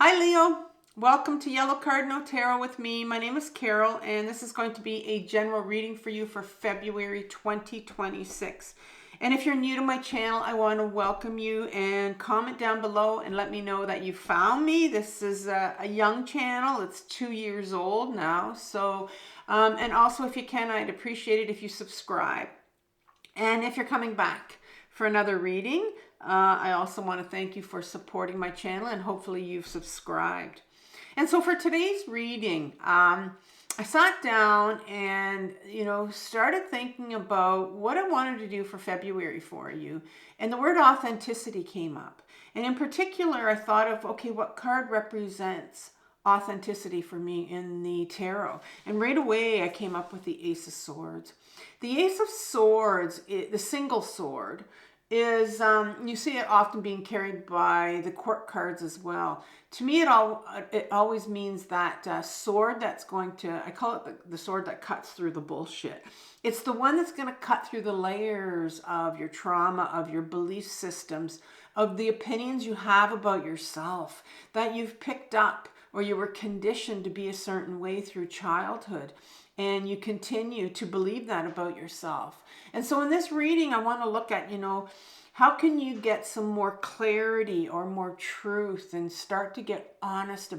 Hi Leo, welcome to Yellow Card No Tarot with me. My name is Carole and this is going to be a general reading for you for February 2026. And if you're new to my channel, I want to welcome you and comment down below and let me know that you found me. This is a young channel. It's 2 years old now. So, and also if you can, I'd appreciate it if you subscribe. And if you're coming back for another reading, I also want to thank you for supporting my channel and hopefully you've subscribed. And so for today's reading, I sat down and, started thinking about what I wanted to do for February for you. And the word authenticity came up. And in particular, I thought of, okay, what card represents authenticity for me in the tarot? And right away, I came up with the Ace of Swords. The Ace of Swords, the single sword, is you see it often being carried by the court cards as well. To me, it always means that sword that's going to, I call it the sword that cuts through the bullshit. It's the one that's going to cut through the layers of your trauma, of your belief systems, of the opinions you have about yourself that you've picked up or you were conditioned to be a certain way through childhood. And you continue to believe that about yourself. And so in this reading, I want to look at, how can you get some more clarity or more truth and start to get honest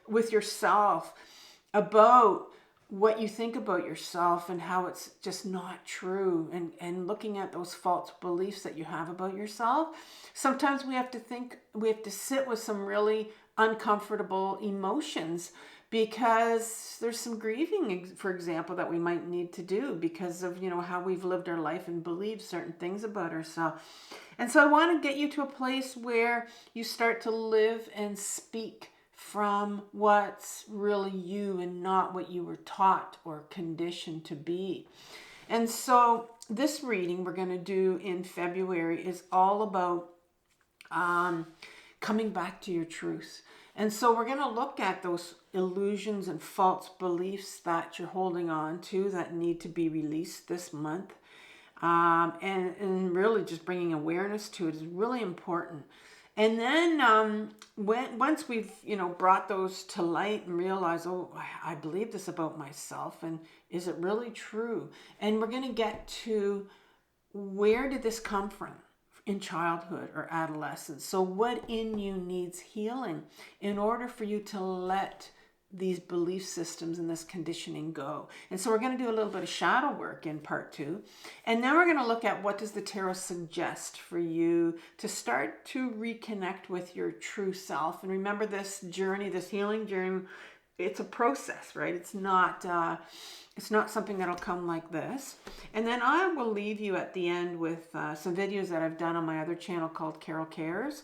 with yourself about what you think about yourself and how it's just not true, and looking at those false beliefs that you have about yourself. Sometimes we have to sit with some really uncomfortable emotions because there's some grieving, for example, that we might need to do because of, how we've lived our life and believed certain things about ourselves. And so I want to get you to a place where you start to live and speak from what's really you and not what you were taught or conditioned to be. And so this reading we're going to do in February is all about coming back to your truth. And so we're going to look at those illusions and false beliefs that you're holding on to that need to be released this month. And really just bringing awareness to it is really important. And then once we've, brought those to light and realize, oh, I believe this about myself, and is it really true? And we're going to get to, where did this come from in childhood or adolescence? So what in you needs healing in order for you to let these belief systems and this conditioning go? And so we're going to do a little bit of shadow work in part 2. And then we're going to look at, what does the tarot suggest for you to start to reconnect with your true self? And remember, this journey, this healing journey, it's a process, right? It's not something that'll come like this. And then I will leave you at the end with some videos that I've done on my other channel called Carole Cares.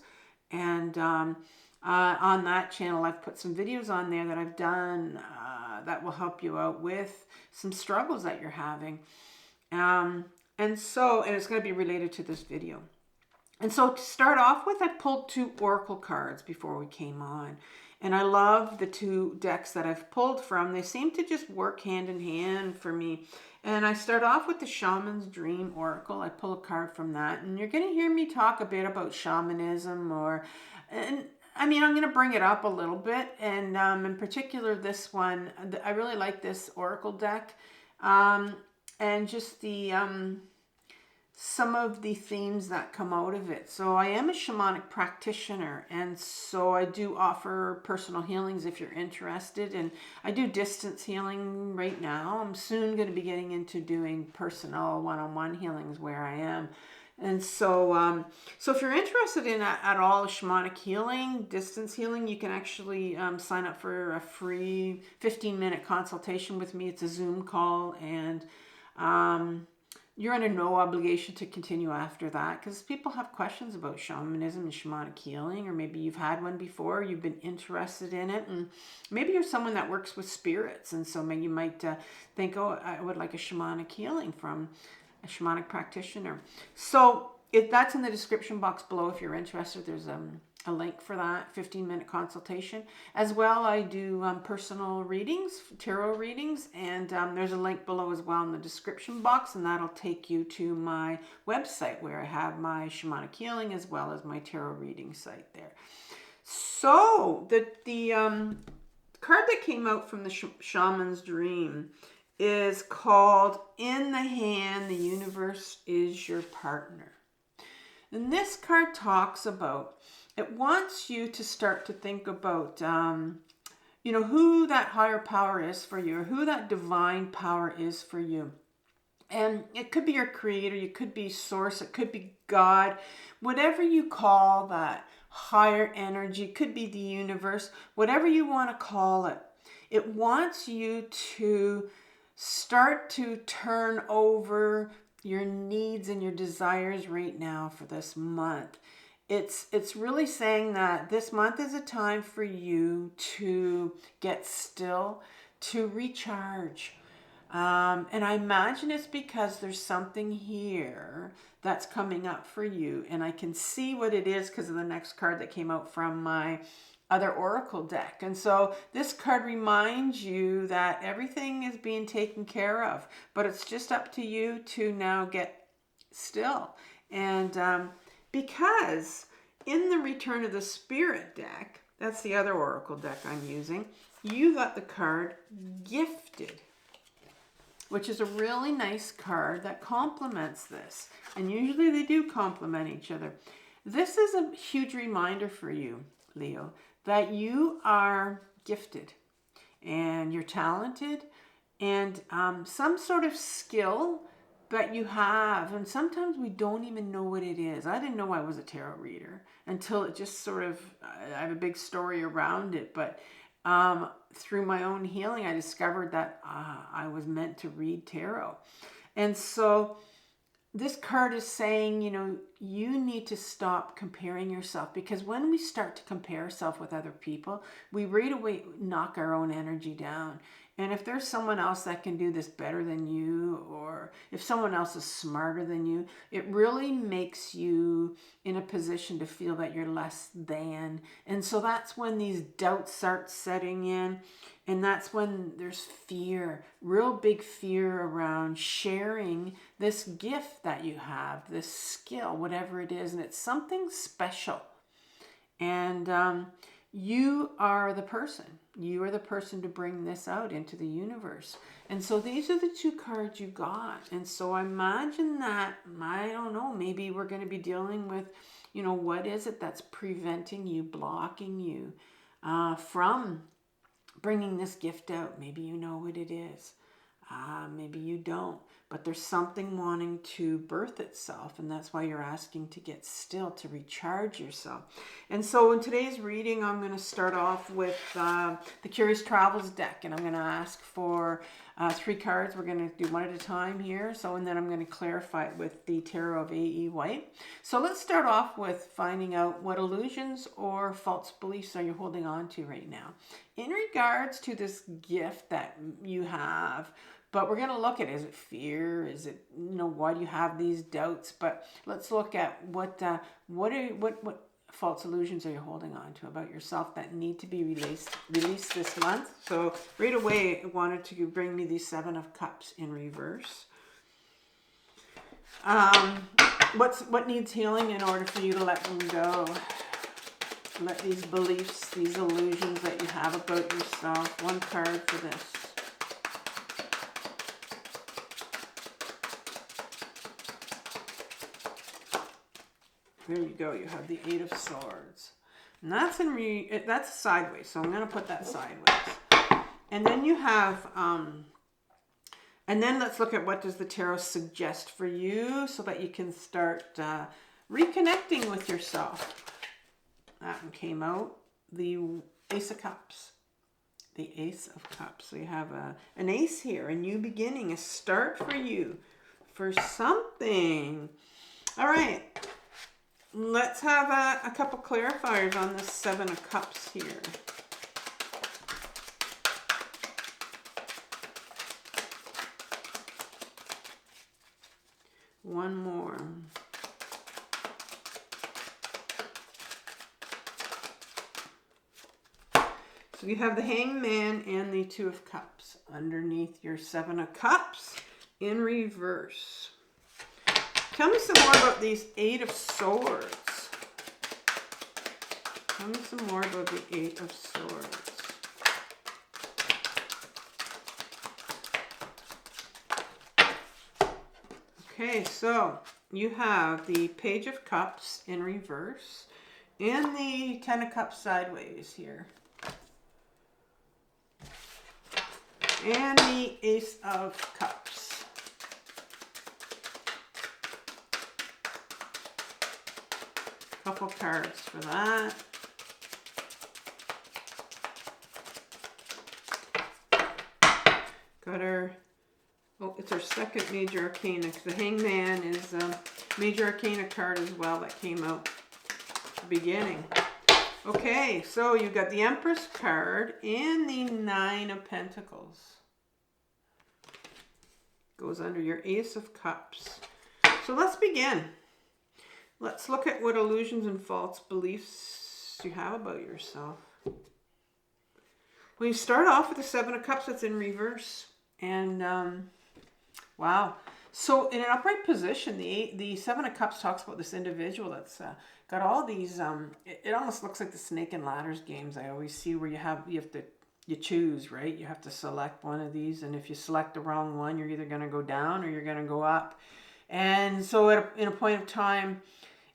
And on that channel, I've put some videos on there that I've done that will help you out with some struggles that you're having. And it's going to be related to this video. And so to start off with, I pulled 2 oracle cards before we came on. And I love the 2 decks that I've pulled from. They seem to just work hand in hand for me. And I start off with the Shaman's Dream Oracle. I pull a card from that. And you're going to hear me talk a bit about shamanism, I'm going to bring it up a little bit. And in particular, this one, I really like this oracle deck. And just some of the themes that come out of it. So I am a shamanic practitioner, and so I do offer personal healings if you're interested, and I do distance healing right now. I'm soon going to be getting into doing personal one-on-one healings where I am. And so if you're interested in at all shamanic healing, distance healing, you can actually sign up for a free 15-minute consultation with me. It's a Zoom call, and you're under no obligation to continue after that, because people have questions about shamanism and shamanic healing, or maybe you've had one before, you've been interested in it, and maybe you're someone that works with spirits, and so maybe you might think, oh, I would like a shamanic healing from a shamanic practitioner. So that's in the description box below if you're interested. There's a link for that 15-minute consultation. As well, I do personal readings, tarot readings, and there's a link below as well in the description box, and that'll take you to my website where I have my shamanic healing as well as my tarot reading site there. So the card that came out from the shaman's dream is called In the Hand, the Universe is Your Partner. And this card talks about, it wants you to start to think about, you know, who that higher power is for you, or who that divine power is for you. And it could be your creator, it could be source, it could be God, whatever you call that higher energy, it could be the universe, whatever you want to call it. It wants you to start to turn over your needs and your desires right now for this month. It's really saying that this month is a time for you to get still, to recharge. And I imagine it's because there's something here that's coming up for you. And I can see what it is because of the next card that came out from my other oracle deck. And so this card reminds you that everything is being taken care of, but it's just up to you to now get still. And because in the Return of the Spirit deck, that's the other oracle deck I'm using, you got the card Gifted, which is a really nice card that complements this. And usually they do complement each other. This is a huge reminder for you, Leo, that you are gifted and you're talented, and some sort of skill that you have. And sometimes we don't even know what it is. I didn't know I was a tarot reader until it just sort of, I have a big story around it. But through my own healing, I discovered that I was meant to read tarot. And so this card is saying, you know, you need to stop comparing yourself, because when we start to compare ourselves with other people, we right away knock our own energy down. And if there's someone else that can do this better than you, or if someone else is smarter than you, it really makes you in a position to feel that you're less than. And so that's when these doubts start setting in. And that's when there's fear, real big fear around sharing this gift that you have, this skill, whatever it is. And it's something special. And you are the person. You are the person to bring this out into the universe. And so these are the two cards you got. And so I imagine that, I don't know, maybe we're going to be dealing with, you know, what is it that's preventing you, blocking you from bringing this gift out. Maybe you know what it is. Maybe you don't. But there's something wanting to birth itself, and that's why you're asking to get still, to recharge yourself. And so in today's reading, I'm going to start off with the Curious Travels deck, and I'm going to ask for 3 cards. We're going to do one at a time here. So, and then I'm going to clarify it with the Tarot of A.E. White. So let's start off with finding out what illusions or false beliefs are you holding on to right now in regards to this gift that you have. But we're going to look at, is it fear? Is it, you know, why do you have these doubts? But let's look at what false illusions are you holding on to about yourself that need to be released this month. So right away, it wanted to bring me the 7 of Cups in reverse. What needs healing in order for you to let them go? Let these beliefs, these illusions that you have about yourself. One card for this. There you go. You have the 8 of Swords. And that's that's sideways. So I'm going to put that sideways. And then you have, and then let's look at what does the tarot suggest for you so that you can start reconnecting with yourself. That one came out. The Ace of Cups. The Ace of Cups. So you have an ace here, a new beginning, a start for you, for something. All right. Let's have a couple clarifiers on this 7 of Cups here. One more. So you have the Hangman and the 2 of Cups underneath your 7 of Cups in reverse. Tell me some more about these 8 of Swords. Tell me some more about the Eight of Swords. Okay, so you have the Page of Cups in reverse and the Ten of Cups sideways here. And the Ace of Cups. Couple cards for that. Got our, oh, it's our second major arcana. The Hangman is a major arcana card as well that came out at the beginning. Okay, so you got the Empress card and the Nine of Pentacles. Goes under your Ace of Cups. So let's begin. Let's look at what illusions and false beliefs you have about yourself. Well, you start off with the Seven of Cups that's in reverse. And, wow. So in an upright position, the Seven of Cups talks about this individual that's got all these, it almost looks like the snake and ladders games I always see, where you choose, right? You have to select one of these, and if you select the wrong one, you're either going to go down or you're going to go up. And so in a point of time,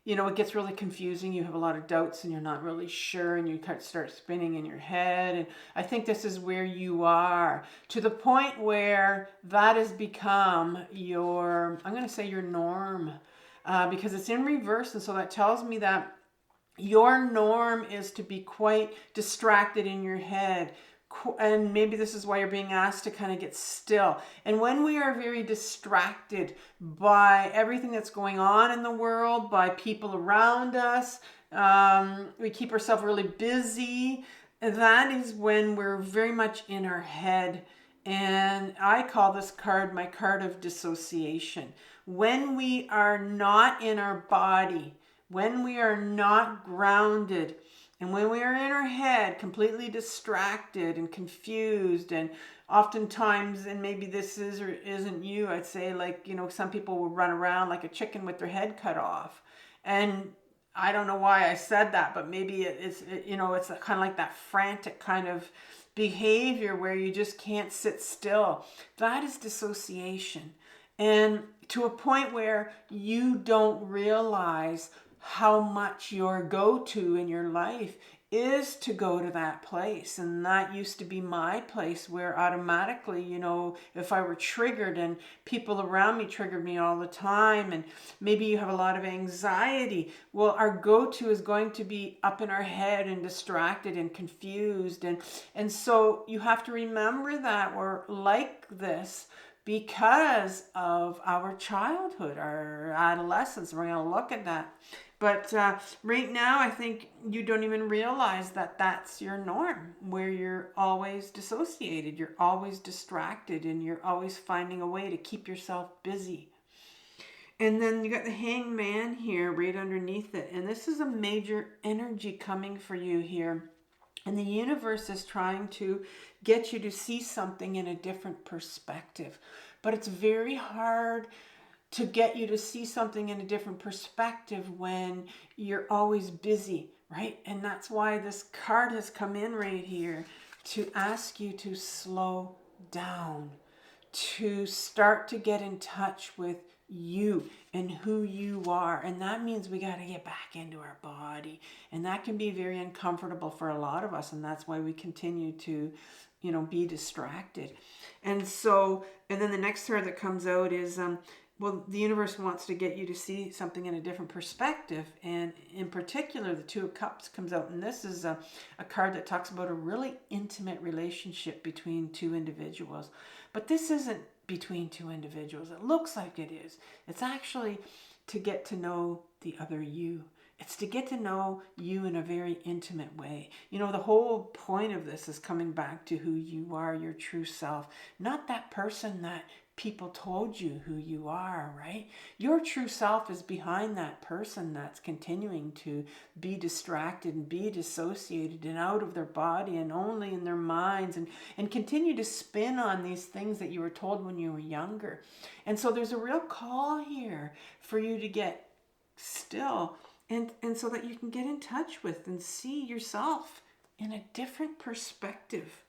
you know, it gets really confusing. You have a lot of doubts and you're not really sure, and you start spinning in your head. And I think this is where you are, to the point where that has become your, I'm going to say your norm, because it's in reverse. And so that tells me that your norm is to be quite distracted in your head. And maybe this is why you're being asked to kind of get still. And when we are very distracted by everything that's going on in the world, by people around us, we keep ourselves really busy. That is when we're very much in our head. And I call this card my card of dissociation. When we are not in our body, when we are not grounded, and when we are in our head, completely distracted and confused, and oftentimes, and maybe this is or isn't you, I'd say, like, you know, some people will run around like a chicken with their head cut off. And I don't know why I said that, but maybe it's kind of like that frantic kind of behavior where you just can't sit still. That is dissociation. And to a point where you don't realize how much your go-to in your life is to go to that place. And that used to be my place, where automatically, you know, if I were triggered, and people around me triggered me all the time, and maybe you have a lot of anxiety, well, our go-to is going to be up in our head and distracted and confused. And so you have to remember that we're like this because of our childhood, our adolescence. We're going to look at that. But right now, I think you don't even realize that that's your norm, where you're always dissociated, you're always distracted, and you're always finding a way to keep yourself busy. And then you got the Hangman here right underneath it. And this is a major energy coming for you here. And the universe is trying to get you to see something in a different perspective. But it's very hard to get you to see something in a different perspective when you're always busy, right? And that's why this card has come in right here, to ask you to slow down, to start to get in touch with you and who you are. And that means we got to get back into our body. And that can be very uncomfortable for a lot of us. And that's why we continue to, you know, be distracted. And so, and then the next card that comes out is, well, the universe wants to get you to see something in a different perspective. And in particular, the Two of Cups comes out. And this is a card that talks about a really intimate relationship between two individuals. But this isn't between two individuals. It looks like it is. It's actually to get to know the other you. It's to get to know you in a very intimate way. You know, the whole point of this is coming back to who you are, your true self. Not that person that people told you who you are, right? Your true self is behind that person that's continuing to be distracted and be dissociated and out of their body and only in their minds, and continue to spin on these things that you were told when you were younger. And so there's a real call here for you to get still and so that you can get in touch with and see yourself in a different perspective.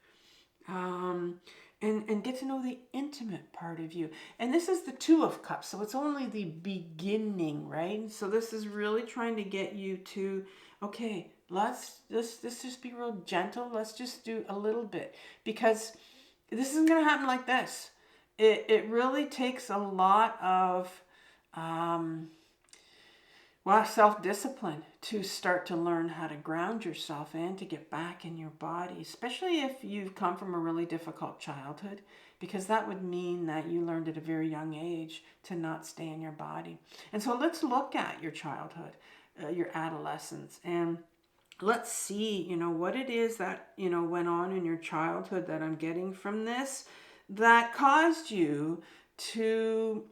And get to know the intimate part of you. And this is the Two of Cups, so it's only the beginning, right? So this is really trying to get you to, okay, let's just be real gentle. Let's just do a little bit, because this isn't going to happen like this. It really takes a lot of self-discipline to start to learn how to ground yourself and to get back in your body, especially if you've come from a really difficult childhood, because that would mean that you learned at a very young age to not stay in your body. And so let's look at your childhood, your adolescence, and let's see, what it is that, went on in your childhood that I'm getting from this that caused you to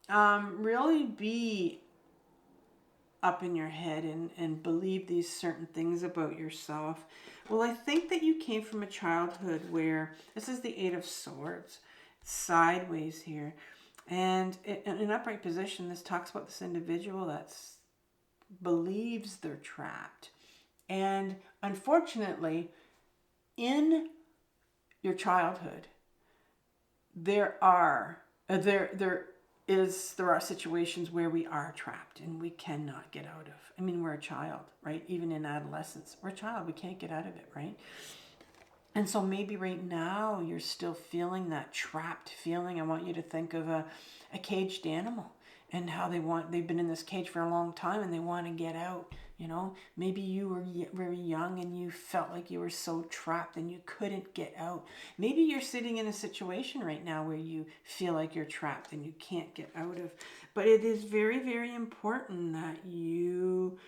really be up in your head and believe these certain things about yourself. Well, I think that you came from a childhood where, this is the Eight of Swords, sideways here. And in an upright position, this talks about this individual that believes they're trapped. And unfortunately, in your childhood, there are situations where we are trapped and we cannot get out of. I mean, we're a child, right? Even in adolescence, we're a child. We can't get out of it, right? And so maybe right now you're still feeling that trapped feeling. I want you to think of a caged animal and how they've been in this cage for a long time and they want to get out. Maybe you were very young and you felt like you were so trapped and you couldn't get out. Maybe you're sitting in a situation right now where you feel like you're trapped and you can't get out of. But it is very, very important that you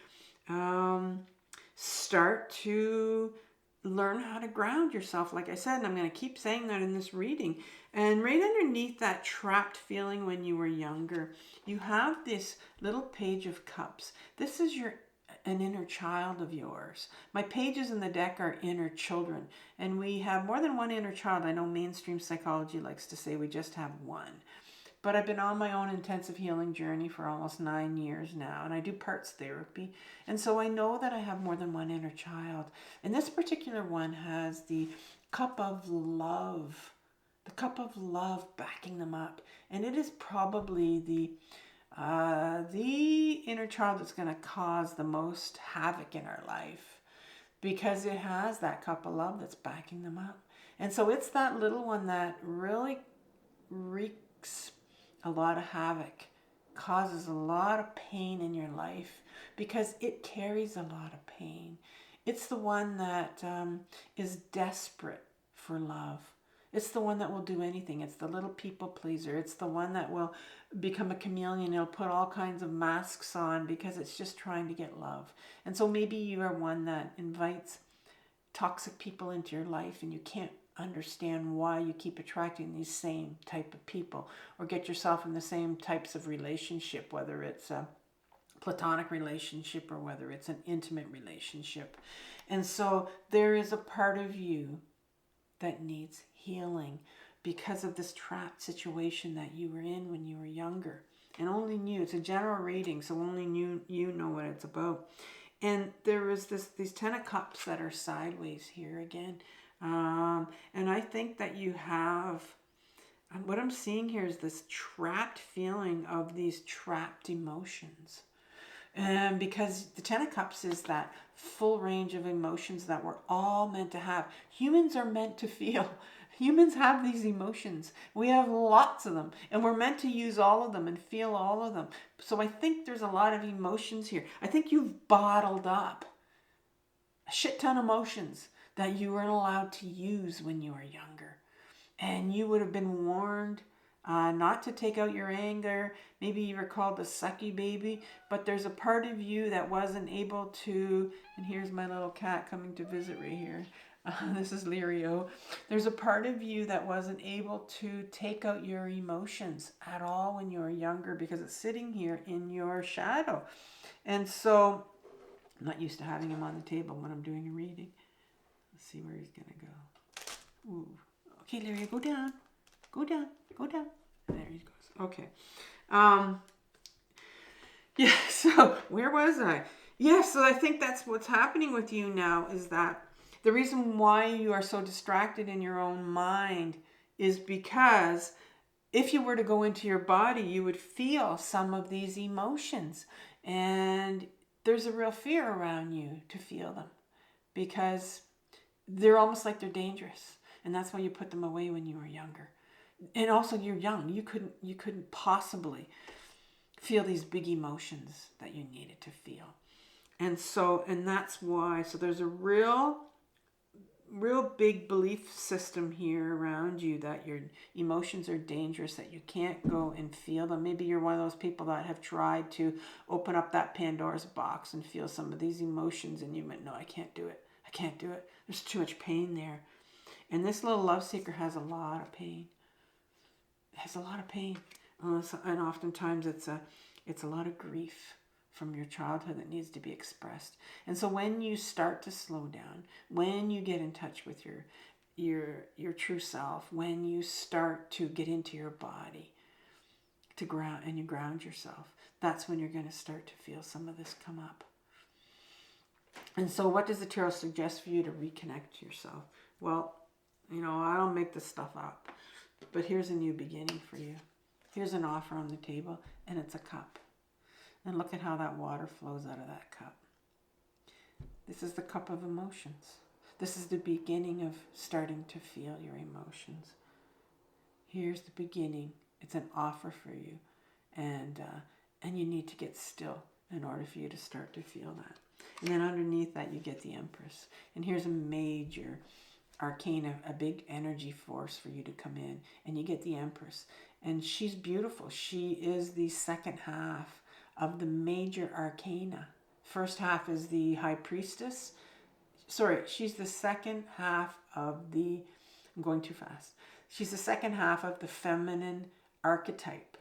start to learn how to ground yourself, like I said, and I'm going to keep saying that in this reading. And right underneath that trapped feeling when you were younger, you have this little Page of Cups. This is an inner child of yours. My pages in the deck are inner children, and we have more than one inner child. I know mainstream psychology likes to say we just have one, but I've been on my own intensive healing journey for almost 9 years now, and I do parts therapy, and so I know that I have more than one inner child. And this particular one has the Cup of Love, the Cup of Love backing them up, and it is probably the inner child that's going to cause the most havoc in our life, because it has that Cup of Love that's backing them up. And so it's that little one that really wreaks a lot of havoc, causes a lot of pain in your life, because it carries a lot of pain. It's the one that is desperate for love. It's the one that will do anything. It's the little people pleaser. It's the one that will become a chameleon. It'll put all kinds of masks on because it's just trying to get love. And so maybe you are one that invites toxic people into your life and you can't understand why you keep attracting these same type of people, or get yourself in the same types of relationship, whether it's a platonic relationship or whether it's an intimate relationship. And so there is a part of you that needs healing because of this trapped situation that you were in when you were younger. And only you, it's a general reading, so only you know what it's about. And there is these 10 of Cups that are sideways here again. And I think that you have, what I'm seeing here is this trapped feeling of these trapped emotions. Because the 10 of Cups is that full range of emotions that we're all meant to have. Humans are meant to feel. Humans have these emotions. We have lots of them, and we're meant to use all of them and feel all of them. So I think there's a lot of emotions here. I think you've bottled up a shit ton of emotions that you weren't allowed to use when you were younger. And you would have been warned not to take out your anger. Maybe you were called a sucky baby, but there's a part of you that wasn't able to, and here's my little cat coming to visit right here. This is Lirio. There's a part of you that wasn't able to take out your emotions at all when you were younger because it's sitting here in your shadow. And so I'm not used to having him on the table when I'm doing a reading. Let's see where he's going to go. Ooh. Okay, Lirio, go down. Go down. Go down. There he goes. Okay. Yeah, so where was I? Yeah, so I think that's what's happening with you now, is that the reason why you are so distracted in your own mind is because if you were to go into your body, you would feel some of these emotions. And there's a real fear around you to feel them because they're almost like they're dangerous. And that's why you put them away when you were younger. And also you're young. You couldn't possibly feel these big emotions that you needed to feel. And that's why, so there's a real big belief system here around you that your emotions are dangerous, that you can't go and feel them. Maybe you're one of those people that have tried to open up that Pandora's box and feel some of these emotions, and you went, no, I can't do it. I can't do it. There's too much pain there. And this little love seeker has a lot of pain. It has a lot of pain. And oftentimes it's a lot of grief from your childhood that needs to be expressed. And so when you start to slow down, when you get in touch with your true self, when you start to get into your body to ground, and you ground yourself, that's when you're going to start to feel some of this come up. And so what does the tarot suggest for you to reconnect yourself? Well, I don't make this stuff up, but here's a new beginning for you. Here's an offer on the table, and it's a cup. And look at how that water flows out of that cup. This is the cup of emotions. This is the beginning of starting to feel your emotions. Here's the beginning. It's an offer for you. And you need to get still in order for you to start to feel that. And then underneath that, you get the Empress. And here's a major arcana, a big energy force for you to come in. And you get the Empress. And she's beautiful. She is the second half of the major arcana. First half is the High Priestess. Sorry, she's the second half of the, I'm going too fast. She's the second half of the feminine archetype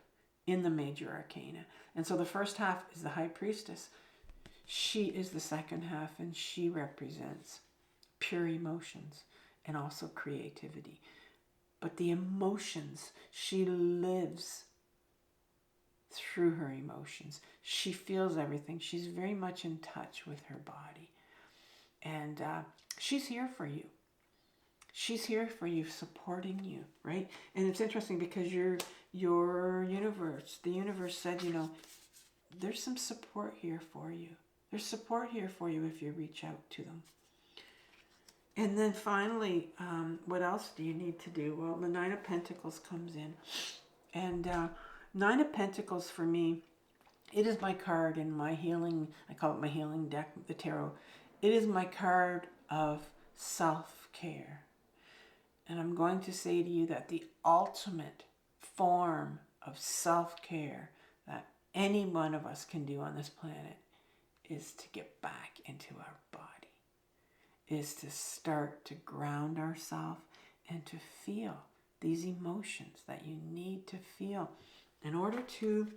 in the major arcana. And so the first half is the High Priestess. She is the second half, and she represents pure emotions and also creativity. But the emotions, she lives through her emotions. She feels everything. She's very much in touch with her body. And she's here for you. She's here for you, supporting you, right? And it's interesting because your universe, the universe said, there's some support here for you. There's support here for you if you reach out to them. And then finally, what else do you need to do? Well, the Nine of Pentacles comes in. And Nine of Pentacles for me, it is my card in my healing, I call it my healing deck, the tarot. It is my card of self-care. And I'm going to say to you that the ultimate form of self-care that any one of us can do on this planet is to get back into our body, is to start to ground ourselves and to feel these emotions that you need to feel in order to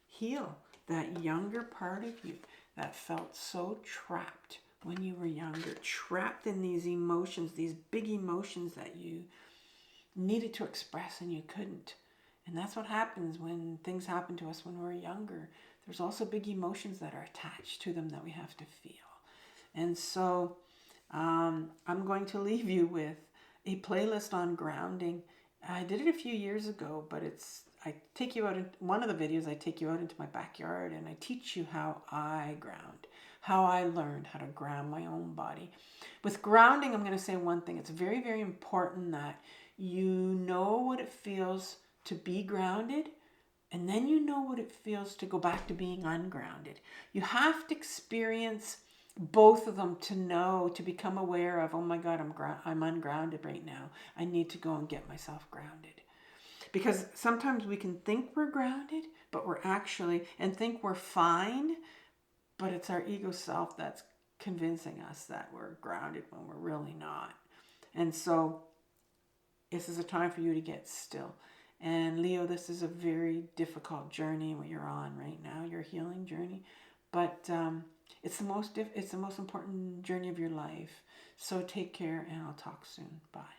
heal that younger part of you that felt so trapped when you were younger, trapped in these emotions, these big emotions that you needed to express and you couldn't. And that's what happens when things happen to us when we're younger. There's also big emotions that are attached to them that we have to feel. And so I'm going to leave you with a playlist on grounding. I did it a few years ago, but I take you out in one of the videos. I take you out into my backyard and I teach you how I ground, how I learned how to ground my own body. With grounding, I'm going to say one thing. It's very, very important that you know what it feels to be grounded, and then you know what it feels to go back to being ungrounded. You have to experience both of them to know, to become aware of, oh my God, I'm ungrounded right now. I need to go and get myself grounded. Because sometimes we can think we're grounded, but we're actually, and think we're fine, but it's our ego self that's convincing us that we're grounded when we're really not. And so this is a time for you to get still. And Leo, this is a very difficult journey what you're on right now, your healing journey. But it's the most important journey of your life. So take care, and I'll talk soon. Bye.